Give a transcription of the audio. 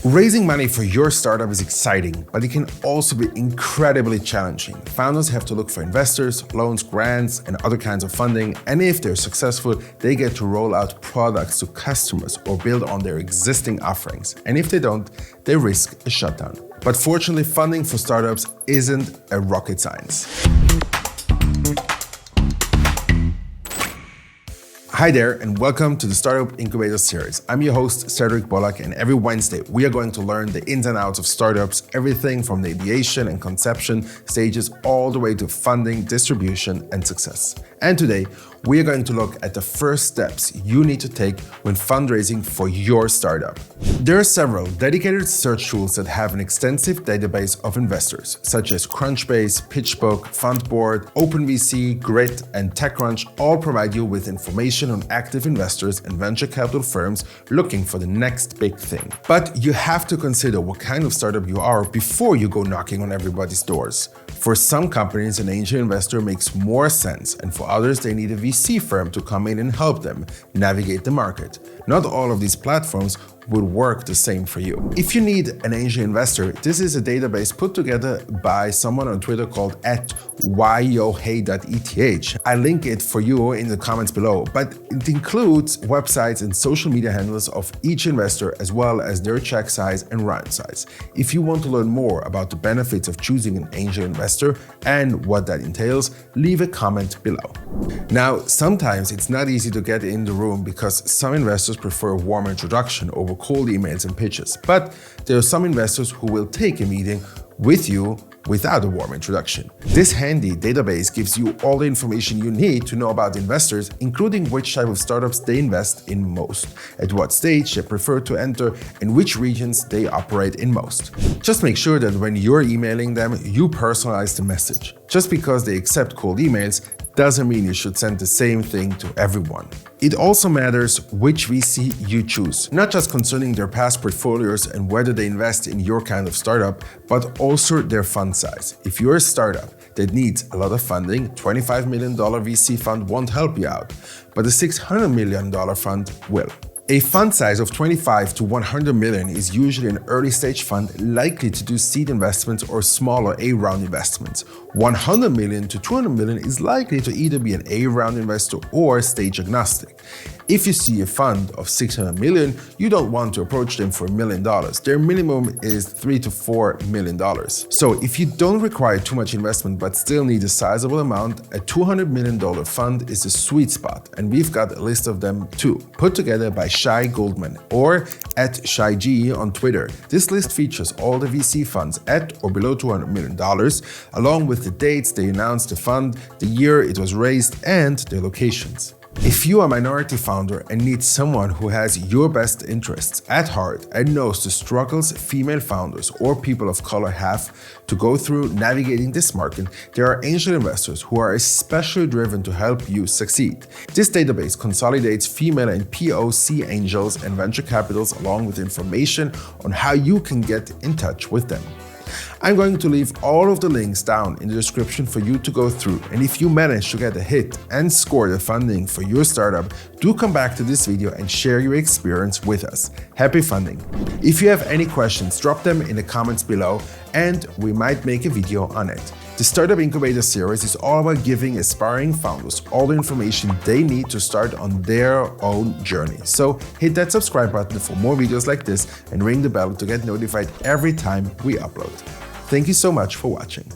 Raising money for your startup is exciting, but it can also be incredibly challenging. Founders have to look for investors, loans, grants, and other kinds of funding, and if they're successful, they get to roll out products to customers or build on their existing offerings. And if they don't, they risk a shutdown. But fortunately, funding for startups isn't a rocket science. Hi there, and welcome to the Startup Incubator Series. I'm your host, Cédric Bollag, and every Wednesday we are going to learn the ins and outs of startups, everything from the ideation and conception stages all the way to funding, distribution, and success. And today, we are going to look at the first steps you need to take when fundraising for your startup. There are several dedicated search tools that have an extensive database of investors, such as Crunchbase, PitchBook, Fundboard, OpenVC, Grit, and TechCrunch all provide you with information on active investors and venture capital firms looking for the next big thing. But you have to consider what kind of startup you are before you go knocking on everybody's doors. For some companies, an angel investor makes more sense, and for others, they need a VC firm to come in and help them navigate the market. Not all of these platforms will work the same for you. If you need an angel investor, this is a database put together by someone on Twitter called @yohey.eth. I link it for you in the comments below, but it includes websites and social media handles of each investor as well as their check size and round size. If you want to learn more about the benefits of choosing an angel investor and what that entails, leave a comment below. Now, sometimes it's not easy to get in the room because some investors prefer a warm introduction over cold emails and pitches, but there are some investors who will take a meeting with you without a warm introduction. This handy database gives you all the information you need to know about investors, including which type of startups they invest in most, at what stage they prefer to enter, and which regions they operate in most. Just make sure that when you're emailing them, you personalize the message. Just because they accept cold emails doesn't mean you should send the same thing to everyone. It also matters which VC you choose, not just concerning their past portfolios and whether they invest in your kind of startup, but also their fund size. If you're a startup that needs a lot of funding, $25 million VC fund won't help you out, but a $600 million fund will. A fund size of 25 to 100 million is usually an early stage fund likely to do seed investments or smaller A-round investments. 100 million to 200 million is likely to either be an A-round investor or stage agnostic. If you see a fund of 600 million, you don't want to approach them for $1 million. Their minimum is $3 to $4 million. So if you don't require too much investment but still need a sizable amount, a $200 million fund is a sweet spot, and we've got a list of them too, put together by Shai Goldman or @ShaiG on Twitter. This list features all the VC funds at or below $200 million, along with the dates they announced the fund, the year it was raised, and their locations. If you are a minority founder and need someone who has your best interests at heart and knows the struggles female founders or people of color have to go through navigating this market, there are angel investors who are especially driven to help you succeed. This database consolidates female and POC angels and venture capitals along with information on how you can get in touch with them. I'm going to leave all of the links down in the description for you to go through, and if you manage to get a hit and score the funding for your startup, do come back to this video and share your experience with us. Happy funding! If you have any questions, drop them in the comments below and we might make a video on it. The Startup Incubator Series is all about giving aspiring founders all the information they need to start on their own journey. So hit that subscribe button for more videos like this and ring the bell to get notified every time we upload. Thank you so much for watching.